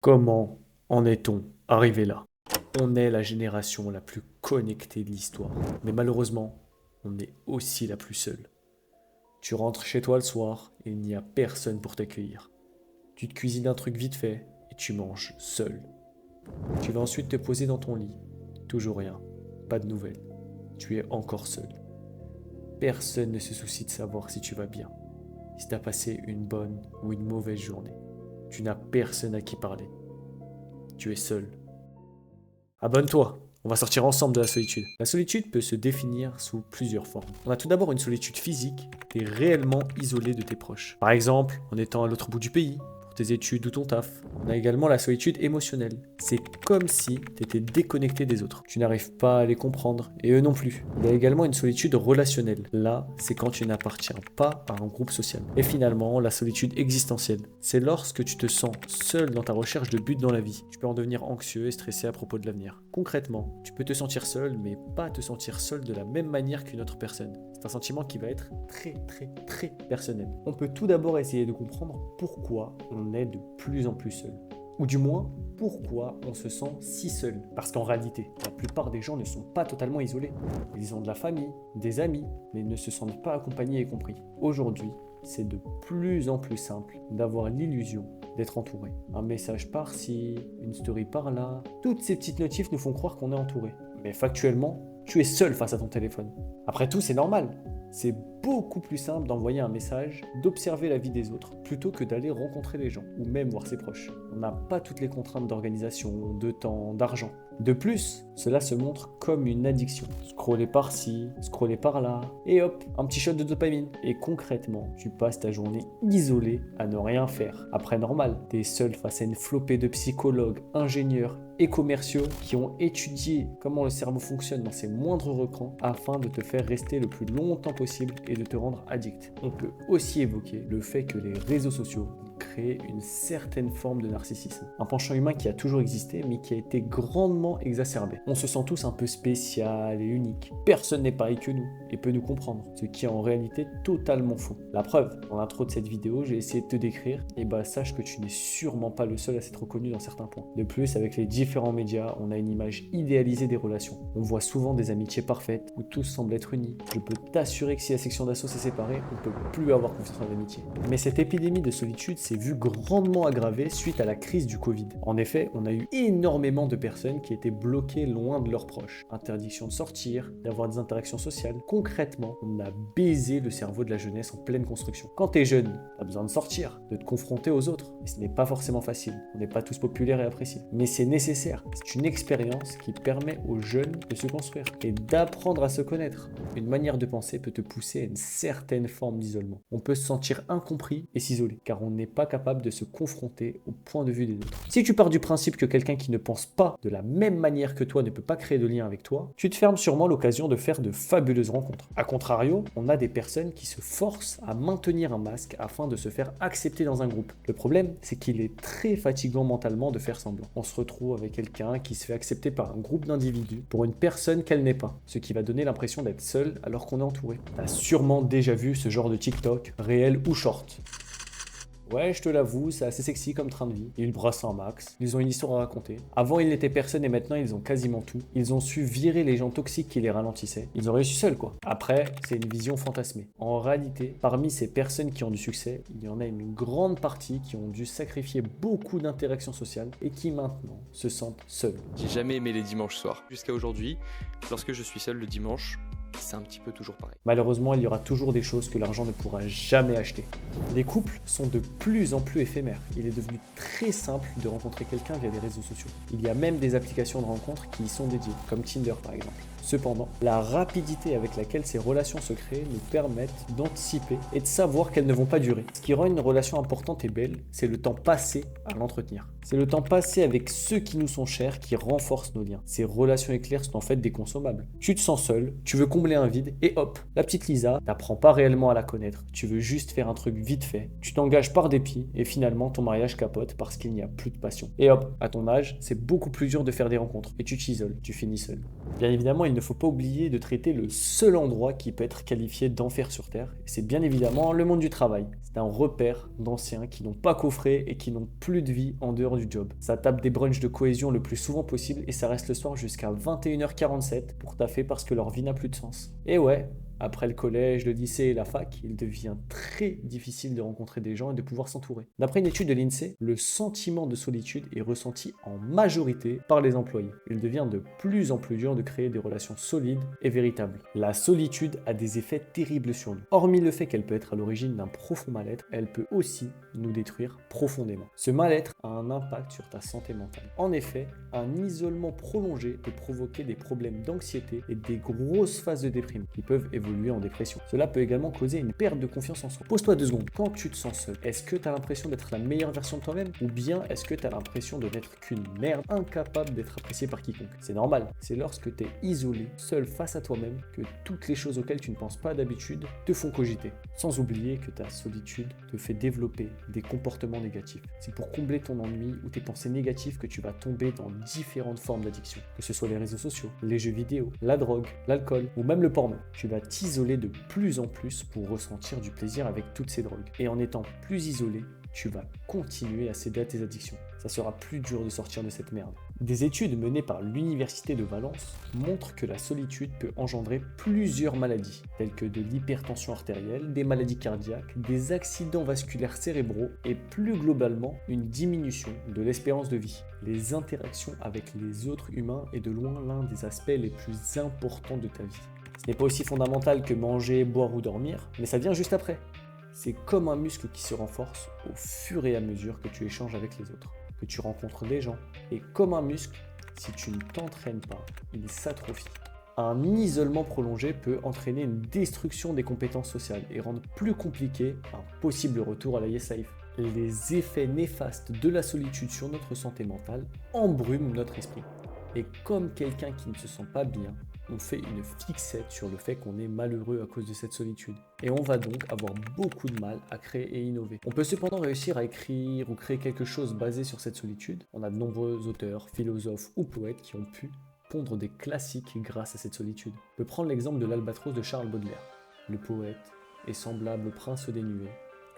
Comment en est-on arrivé là? On est la génération la plus connectée de l'histoire, mais malheureusement, on est aussi la plus seule. Tu rentres chez toi le soir et il n'y a personne pour t'accueillir. Tu te cuisines un truc vite fait et tu manges seul. Tu vas ensuite te poser dans ton lit. Toujours rien, pas de nouvelles. Tu es encore seul. Personne ne se soucie de savoir si tu vas bien, si tu as passé une bonne ou une mauvaise journée. Tu n'as personne à qui parler. Tu es seul. Abonne-toi, on va sortir ensemble de la solitude. La solitude peut se définir sous plusieurs formes. On a tout d'abord une solitude physique, tu es réellement isolé de tes proches. Par exemple, en étant à l'autre bout du pays, pour tes études ou ton taf. On a également la solitude émotionnelle. C'est comme si tu étais déconnecté des autres. Tu n'arrives pas à les comprendre, et eux non plus. Il y a également une solitude relationnelle. Là, c'est quand tu n'appartiens pas à un groupe social. Et finalement, la solitude existentielle. C'est lorsque tu te sens seul dans ta recherche de but dans la vie. Tu peux en devenir anxieux et stressé à propos de l'avenir. Concrètement, tu peux te sentir seul, mais pas te sentir seul de la même manière qu'une autre personne. C'est un sentiment qui va être très personnel. On peut tout d'abord essayer de comprendre pourquoi on est de plus en plus seul. Ou du moins, pourquoi on se sent si seul. Parce qu'en réalité, la plupart des gens ne sont pas totalement isolés. Ils ont de la famille, des amis, mais ne se sentent pas accompagnés et compris. Aujourd'hui, c'est de plus en plus simple d'avoir l'illusion d'être entouré. Un message par-ci, une story par-là. Toutes ces petites notifs nous font croire qu'on est entouré. Mais factuellement, tu es seul face à ton téléphone. Après tout, c'est normal. C'est beaucoup plus simple d'envoyer un message, d'observer la vie des autres, plutôt que d'aller rencontrer les gens, ou même voir ses proches. On n'a pas toutes les contraintes d'organisation, de temps, d'argent. De plus, cela se montre comme une addiction. Scroller par-ci, scroller par-là, et hop, un petit shot de dopamine. Et concrètement, tu passes ta journée isolée à ne rien faire. Après normal, t'es seul face à une flopée de psychologues, ingénieurs et commerciaux qui ont étudié comment le cerveau fonctionne dans ses moindres recoins afin de te faire rester le plus longtemps possible et de te rendre addict. On peut aussi évoquer le fait que les réseaux sociaux créer une certaine forme de narcissisme. Un penchant humain qui a toujours existé, mais qui a été grandement exacerbé. On se sent tous un peu spécial et unique. Personne n'est pareil que nous et peut nous comprendre, ce qui est en réalité totalement faux. La preuve, dans l'intro de cette vidéo, j'ai essayé de te décrire, et bah sache que tu n'es sûrement pas le seul à s'être reconnu dans certains points. De plus, avec les différents médias, on a une image idéalisée des relations. On voit souvent des amitiés parfaites, où tous semblent être unis. Je peux t'assurer que si la section d'assaut s'est séparée, on ne peut plus avoir confiance en l'amitié. Mais cette épidémie de solitude s'est vue grandement aggravée suite à la crise du Covid. En effet, on a eu énormément de personnes qui étaient bloquées loin de leurs proches. Interdiction de sortir, d'avoir des interactions sociales. Concrètement, on a baisé le cerveau de la jeunesse en pleine construction. Quand t'es jeune, t'as besoin de sortir, de te confronter aux autres. Et ce n'est pas forcément facile. On n'est pas tous populaires et appréciés. Mais c'est nécessaire. C'est une expérience qui permet aux jeunes de se construire et d'apprendre à se connaître. Une manière de penser peut te pousser à une certaine forme d'isolement. On peut se sentir incompris et s'isoler, car on n'est pas capable de se confronter au point de vue des autres. Si tu pars du principe que quelqu'un qui ne pense pas de la même manière que toi ne peut pas créer de lien avec toi, tu te fermes sûrement l'occasion de faire de fabuleuses rencontres. A contrario, on a des personnes qui se forcent à maintenir un masque afin de se faire accepter dans un groupe. Le problème, c'est qu'il est très fatigant mentalement de faire semblant. On se retrouve avec quelqu'un qui se fait accepter par un groupe d'individus pour une personne qu'elle n'est pas, ce qui va donner l'impression d'être seul alors qu'on est entouré. T'as sûrement déjà vu ce genre de TikTok, réel ou short. Ouais, je te l'avoue, c'est assez sexy comme train de vie. Ils brassent un max, ils ont une histoire à raconter. Avant, ils n'étaient personne et maintenant, ils ont quasiment tout. Ils ont su virer les gens toxiques qui les ralentissaient. Ils ont réussi seuls, quoi. Après, c'est une vision fantasmée. En réalité, parmi ces personnes qui ont du succès, il y en a une grande partie qui ont dû sacrifier beaucoup d'interactions sociales et qui maintenant se sentent seuls. J'ai jamais aimé les dimanches soirs. Jusqu'à aujourd'hui, lorsque je suis seul le dimanche, c'est un petit peu toujours pareil. Malheureusement, il y aura toujours des choses que l'argent ne pourra jamais acheter. Les couples sont de plus en plus éphémères. Il est devenu très simple de rencontrer quelqu'un via les réseaux sociaux. Il y a même des applications de rencontres qui y sont dédiées, comme Tinder par exemple. Cependant, la rapidité avec laquelle ces relations se créent nous permettent d'anticiper et de savoir qu'elles ne vont pas durer. Ce qui rend une relation importante et belle, c'est le temps passé à l'entretenir. C'est le temps passé avec ceux qui nous sont chers qui renforcent nos liens. Ces relations éclair sont en fait des consommables. Tu te sens seul, tu veux combler un vide et hop, la petite Lisa, t'apprends pas réellement à la connaître. Tu veux juste faire un truc vite fait. Tu t'engages par dépit et finalement ton mariage capote parce qu'il n'y a plus de passion. Et hop, à ton âge, c'est beaucoup plus dur de faire des rencontres et tu t'isoles, tu finis seul. Bien évidemment, il ne faut pas oublier de traiter le seul endroit qui peut être qualifié d'enfer sur Terre, et c'est bien évidemment le monde du travail. C'est un repère d'anciens qui n'ont pas coffré et qui n'ont plus de vie en dehors du job. Ça tape des brunchs de cohésion le plus souvent possible et ça reste le soir jusqu'à 21h47 pour taffer parce que leur vie n'a plus de sens. Et ouais, après le collège, le lycée et la fac, il devient très difficile de rencontrer des gens et de pouvoir s'entourer. D'après une étude de l'INSEE, le sentiment de solitude est ressenti en majorité par les employés. Il devient de plus en plus dur de créer des relations solides et véritables. La solitude a des effets terribles sur nous. Hormis le fait qu'elle peut être à l'origine d'un profond mal-être, elle peut aussi nous détruire profondément. Ce mal-être a un impact sur ta santé mentale. En effet, un isolement prolongé peut provoquer des problèmes d'anxiété et des grosses phases de déprime qui peuvent évoluer en dépression. Cela peut également causer une perte de confiance en soi. Pose-toi 2 secondes. Quand tu te sens seul, est-ce que tu as l'impression d'être la meilleure version de toi-même ou bien est-ce que tu as l'impression de n'être qu'une merde incapable d'être appréciée par quiconque? C'est normal. C'est lorsque tu es isolé, seul face à toi-même, que toutes les choses auxquelles tu ne penses pas d'habitude te font cogiter. Sans oublier que ta solitude te fait développer des comportements négatifs. C'est pour combler ton ennui ou tes pensées négatives que tu vas tomber dans différentes formes d'addiction. Que ce soit les réseaux sociaux, les jeux vidéo, la drogue, l'alcool ou même le porno. Tu vas t'isoler de plus en plus pour ressentir du plaisir avec toutes ces drogues. Et en étant plus isolé, tu vas continuer à céder à tes addictions. Ça sera plus dur de sortir de cette merde. Des études menées par l'Université de Valence montrent que la solitude peut engendrer plusieurs maladies, telles que de l'hypertension artérielle, des maladies cardiaques, des accidents vasculaires cérébraux et plus globalement une diminution de l'espérance de vie. Les interactions avec les autres humains est de loin l'un des aspects les plus importants de ta vie. Ce n'est pas aussi fondamental que manger, boire ou dormir, mais ça vient juste après. C'est comme un muscle qui se renforce au fur et à mesure que tu échanges avec les autres, que tu rencontres des gens. Et comme un muscle, si tu ne t'entraînes pas, il s'atrophie. Un isolement prolongé peut entraîner une destruction des compétences sociales et rendre plus compliqué un possible retour à la Yes Life. Les effets néfastes de la solitude sur notre santé mentale embrument notre esprit. Et comme quelqu'un qui ne se sent pas bien, on fait une fixette sur le fait qu'on est malheureux à cause de cette solitude. Et on va donc avoir beaucoup de mal à créer et innover. On peut cependant réussir à écrire ou créer quelque chose basé sur cette solitude. On a de nombreux auteurs, philosophes ou poètes qui ont pu pondre des classiques grâce à cette solitude. On peut prendre l'exemple de l'Albatros de Charles Baudelaire. Le poète est semblable au prince des nuées,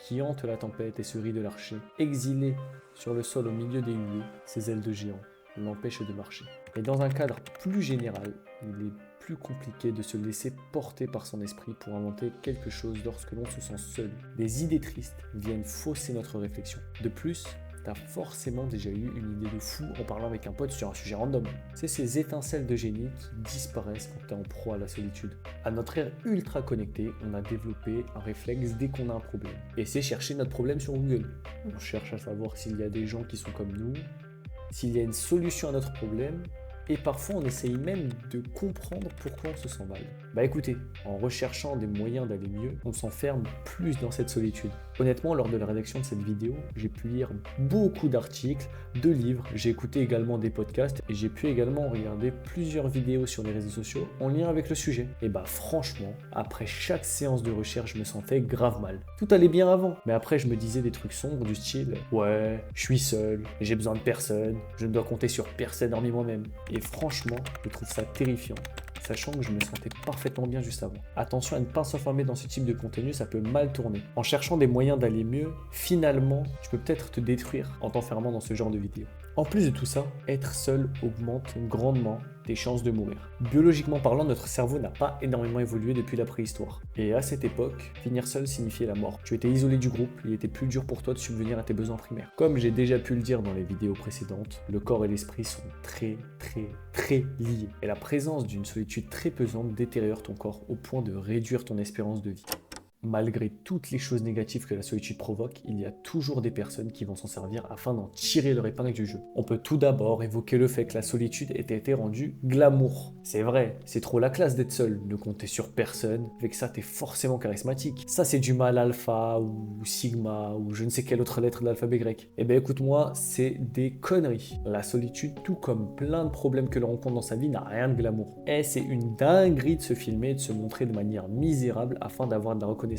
qui hante la tempête et se rit de l'archer. Exilé sur le sol au milieu des huées, ses ailes de géant l'empêchent de marcher. Et dans un cadre plus général, il est plus compliqué de se laisser porter par son esprit pour inventer quelque chose lorsque l'on se sent seul. Des idées tristes viennent fausser notre réflexion. De plus, t'as forcément déjà eu une idée de fou en parlant avec un pote sur un sujet random. C'est ces étincelles de génie qui disparaissent quand t'es en proie à la solitude. À notre ère ultra connectée, on a développé un réflexe dès qu'on a un problème. Et c'est chercher notre problème sur Google. On cherche à savoir s'il y a des gens qui sont comme nous, s'il y a une solution à notre problème, et parfois on essaye même de comprendre pourquoi on se sent mal. Bah écoutez, en recherchant des moyens d'aller mieux, on s'enferme plus dans cette solitude. Honnêtement, lors de la rédaction de cette vidéo, j'ai pu lire beaucoup d'articles, de livres, j'ai écouté également des podcasts et j'ai pu également regarder plusieurs vidéos sur les réseaux sociaux en lien avec le sujet. Et bah franchement, après chaque séance de recherche, je me sentais grave mal. Tout allait bien avant, mais après je me disais des trucs sombres du style « Ouais, je suis seul, j'ai besoin de personne, je ne dois compter sur personne hormis moi-même. » Et franchement, je trouve ça terrifiant, sachant que je me sentais parfaitement bien juste avant. Attention à ne pas s'enfermer dans ce type de contenu, ça peut mal tourner. En cherchant des moyens d'aller mieux, finalement, tu peux peut-être te détruire en t'enfermant dans ce genre de vidéos. En plus de tout ça, être seul augmente grandement tes chances de mourir. Biologiquement parlant, notre cerveau n'a pas énormément évolué depuis la préhistoire. Et à cette époque, finir seul signifiait la mort. Tu étais isolé du groupe, il était plus dur pour toi de subvenir à tes besoins primaires. Comme j'ai déjà pu le dire dans les vidéos précédentes, le corps et l'esprit sont très liés. Et la présence d'une solitude très pesante détériore ton corps au point de réduire ton espérance de vie. Malgré toutes les choses négatives que la solitude provoque, il y a toujours des personnes qui vont s'en servir afin d'en tirer leur épingle du jeu. On peut tout d'abord évoquer le fait que la solitude ait été rendue glamour. C'est vrai, c'est trop la classe d'être seul, ne compter sur personne, avec ça t'es forcément charismatique. Ça c'est du mal alpha ou sigma ou je ne sais quelle autre lettre de l'alphabet grec. Eh ben écoute-moi, c'est des conneries. La solitude, tout comme plein de problèmes que l'on rencontre dans sa vie, n'a rien de glamour. Et c'est une dinguerie de se filmer et de se montrer de manière misérable afin d'avoir de la reconnaissance.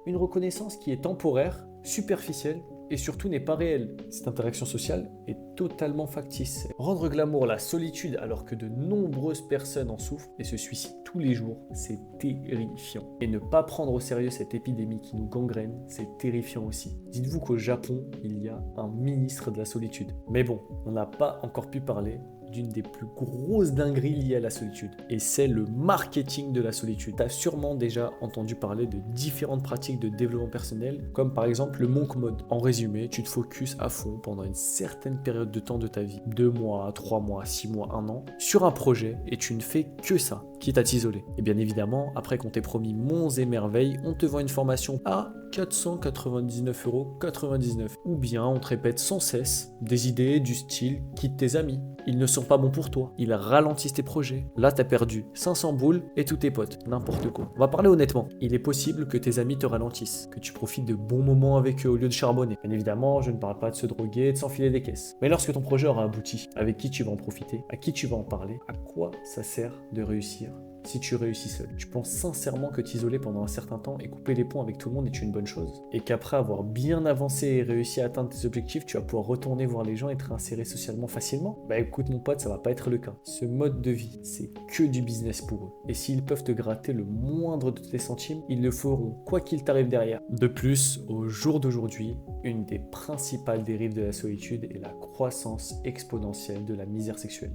Une reconnaissance qui est temporaire, superficielle et surtout n'est pas réelle. Cette interaction sociale est totalement factice. Rendre glamour la solitude alors que de nombreuses personnes en souffrent et se suicident tous les jours, c'est terrifiant. Et ne pas prendre au sérieux cette épidémie qui nous gangrène, c'est terrifiant aussi. Dites-vous qu'au Japon, il y a un ministre de la solitude. Mais bon, on n'a pas encore pu parler d'une des plus grosses dingueries liées à la solitude. Et c'est le marketing de la solitude. Tu as sûrement déjà entendu parler de différentes pratiques de développement personnel, comme par exemple le monk mode. En résumé, tu te focuses à fond pendant une certaine période de temps de ta vie, 2 mois, 3 mois, 6 mois, 1 an, sur un projet et tu ne fais que ça, quitte à t'isoler. Et bien évidemment, après qu'on t'ait promis monts et merveilles, on te vend une formation à 499,99 €. Ou bien on te répète sans cesse des idées du style quitte tes amis. Ils ne sont pas bons pour toi. Ils ralentissent tes projets. Là, t'as perdu 500 boules et tous tes potes. N'importe quoi. On va parler honnêtement. Il est possible que tes amis te ralentissent, que tu profites de bons moments avec eux au lieu de charbonner. Bien évidemment, je ne parle pas de se droguer et de s'enfiler des caisses. Mais lorsque ton projet aura abouti, avec qui tu vas en profiter? À qui tu vas en parler? À quoi ça sert de réussir si tu réussis seul? Tu penses sincèrement que t'isoler pendant un certain temps et couper les ponts avec tout le monde est une bonne chose? Et qu'après avoir bien avancé et réussi à atteindre tes objectifs, tu vas pouvoir retourner voir les gens et te réinsérer socialement facilement? Bah écoute mon pote, ça va pas être le cas. Ce mode de vie, c'est que du business pour eux. Et s'ils peuvent te gratter le moindre de tes centimes, ils le feront quoi qu'il t'arrive derrière. De plus, au jour d'aujourd'hui, une des principales dérives de la solitude est la croissance exponentielle de la misère sexuelle.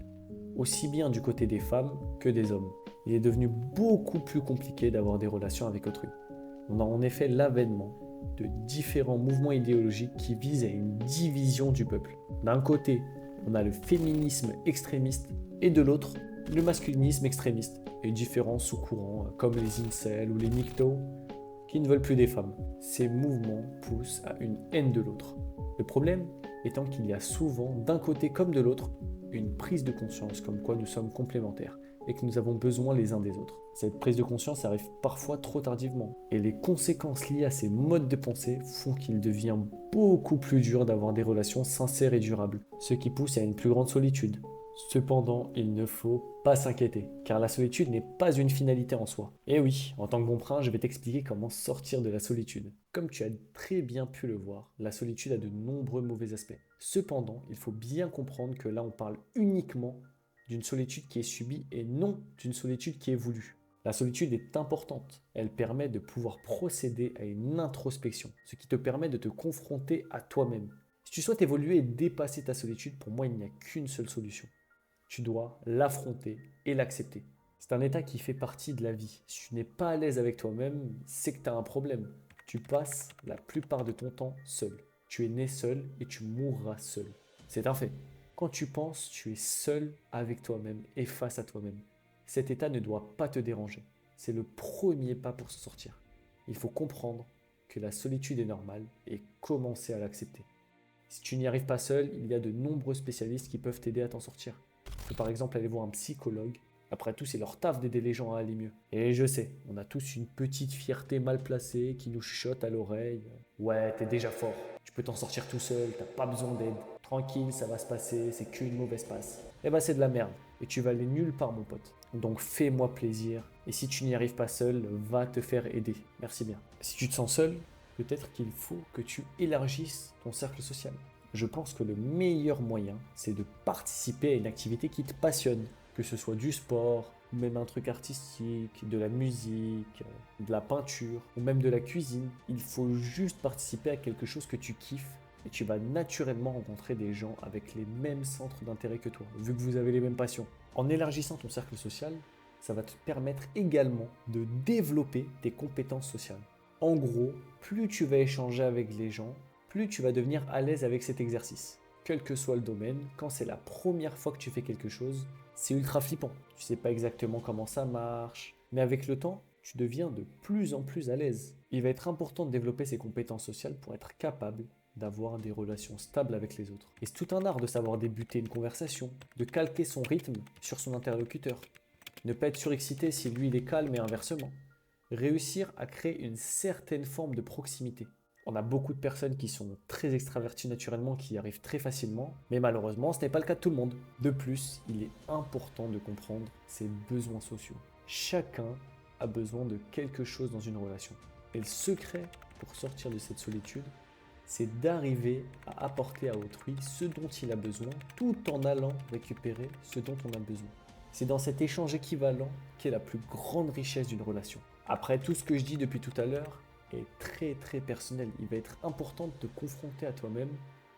Aussi bien du côté des femmes que des hommes. Il est devenu beaucoup plus compliqué d'avoir des relations avec autrui. On a en effet l'avènement de différents mouvements idéologiques qui visent à une division du peuple. D'un côté, on a le féminisme extrémiste et de l'autre, le masculinisme extrémiste et différents sous-courants comme les incels ou les MGTOW qui ne veulent plus des femmes. Ces mouvements poussent à une haine de l'autre. Le problème étant qu'il y a souvent, d'un côté comme de l'autre, une prise de conscience comme quoi nous sommes complémentaires et que nous avons besoin les uns des autres. Cette prise de conscience arrive parfois trop tardivement et les conséquences liées à ces modes de pensée font qu'il devient beaucoup plus dur d'avoir des relations sincères et durables, ce qui pousse à une plus grande solitude. Cependant, il ne faut pas s'inquiéter, car la solitude n'est pas une finalité en soi. Et oui, en tant que bon prince, je vais t'expliquer comment sortir de la solitude. Comme tu as très bien pu le voir, la solitude a de nombreux mauvais aspects. Cependant, il faut bien comprendre que là, on parle uniquement d'une solitude qui est subie et non d'une solitude qui est voulue. La solitude est importante. Elle permet de pouvoir procéder à une introspection, ce qui te permet de te confronter à toi-même. Si tu souhaites évoluer et dépasser ta solitude, pour moi, il n'y a qu'une seule solution. Tu dois l'affronter et l'accepter. C'est un état qui fait partie de la vie. Si tu n'es pas à l'aise avec toi-même, c'est que tu as un problème. Tu passes la plupart de ton temps seul. Tu es né seul et tu mourras seul. C'est un fait. Quand tu penses, tu es seul avec toi-même et face à toi-même. Cet état ne doit pas te déranger. C'est le premier pas pour s'en sortir. Il faut comprendre que la solitude est normale et commencer à l'accepter. Si tu n'y arrives pas seul, il y a de nombreux spécialistes qui peuvent t'aider à t'en sortir. Tu peux par exemple aller voir un psychologue. Après tout, c'est leur taf d'aider les gens à aller mieux. Et je sais, on a tous une petite fierté mal placée qui nous chuchote à l'oreille. Ouais, t'es déjà fort. Tu peux t'en sortir tout seul, t'as pas besoin d'aide. Tranquille, ça va se passer, c'est qu'une mauvaise passe. Eh ben c'est de la merde. Et tu vas aller nulle part mon pote. Donc fais-moi plaisir. Et si tu n'y arrives pas seul, va te faire aider. Merci bien. Si tu te sens seul, peut-être qu'il faut que tu élargisses ton cercle social. Je pense que le meilleur moyen, c'est de participer à une activité qui te passionne. Que ce soit du sport, ou même un truc artistique, de la musique, de la peinture, ou même de la cuisine. Il faut juste participer à quelque chose que tu kiffes et tu vas naturellement rencontrer des gens avec les mêmes centres d'intérêt que toi, vu que vous avez les mêmes passions. En élargissant ton cercle social, ça va te permettre également de développer tes compétences sociales. En gros, plus tu vas échanger avec les gens, plus tu vas devenir à l'aise avec cet exercice. Quel que soit le domaine, quand c'est la première fois que tu fais quelque chose, c'est ultra flippant. Tu sais pas exactement comment ça marche, mais avec le temps, tu deviens de plus en plus à l'aise. Il va être important de développer ses compétences sociales pour être capable d'avoir des relations stables avec les autres. Et c'est tout un art de savoir débuter une conversation, de calquer son rythme sur son interlocuteur, ne pas être surexcité si lui il est calme et inversement. Réussir à créer une certaine forme de proximité. On a beaucoup de personnes qui sont très extraverties naturellement, qui y arrivent très facilement, mais malheureusement, ce n'est pas le cas de tout le monde. De plus, il est important de comprendre ses besoins sociaux. Chacun a besoin de quelque chose dans une relation. Et le secret pour sortir de cette solitude, c'est d'arriver à apporter à autrui ce dont il a besoin, tout en allant récupérer ce dont on a besoin. C'est dans cet échange équivalent qu'est la plus grande richesse d'une relation. Après, tout ce que je dis depuis tout à l'heure est très personnel. Il va être important de te confronter à toi-même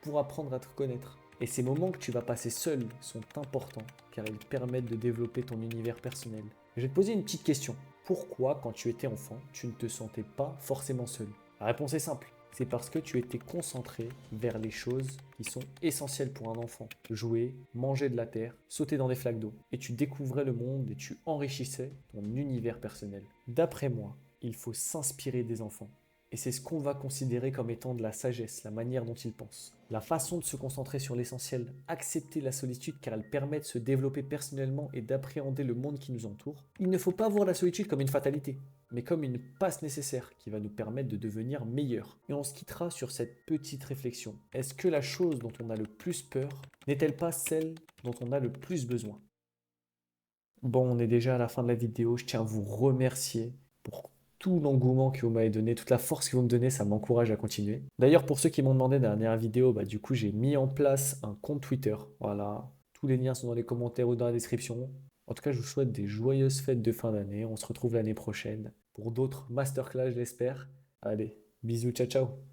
pour apprendre à te connaître. Et ces moments que tu vas passer seul sont importants car ils permettent de développer ton univers personnel. Je vais te poser une petite question. Pourquoi, quand tu étais enfant, tu ne te sentais pas forcément seul? La réponse est simple. C'est parce que tu étais concentré vers les choses qui sont essentielles pour un enfant. Jouer, manger de la terre, sauter dans des flaques d'eau. Et tu découvrais le monde et tu enrichissais ton univers personnel. D'après moi, il faut s'inspirer des enfants. Et c'est ce qu'on va considérer comme étant de la sagesse, la manière dont ils pensent. La façon de se concentrer sur l'essentiel, accepter la solitude car elle permet de se développer personnellement et d'appréhender le monde qui nous entoure. Il ne faut pas voir la solitude comme une fatalité, mais comme une passe nécessaire qui va nous permettre de devenir meilleurs. Et on se quittera sur cette petite réflexion. Est-ce que la chose dont on a le plus peur n'est-elle pas celle dont on a le plus besoin? Bon, on est déjà à la fin de la vidéo. Je tiens à vous remercier pour tout l'engouement que vous m'avez donné, toute la force que vous me donnez, ça m'encourage à continuer. D'ailleurs, pour ceux qui m'ont demandé dans la dernière vidéo, du coup, j'ai mis en place un compte Twitter. Voilà, tous les liens sont dans les commentaires ou dans la description. En tout cas, je vous souhaite des joyeuses fêtes de fin d'année. On se retrouve l'année prochaine pour d'autres masterclass, je l'espère. Allez, bisous, ciao, ciao.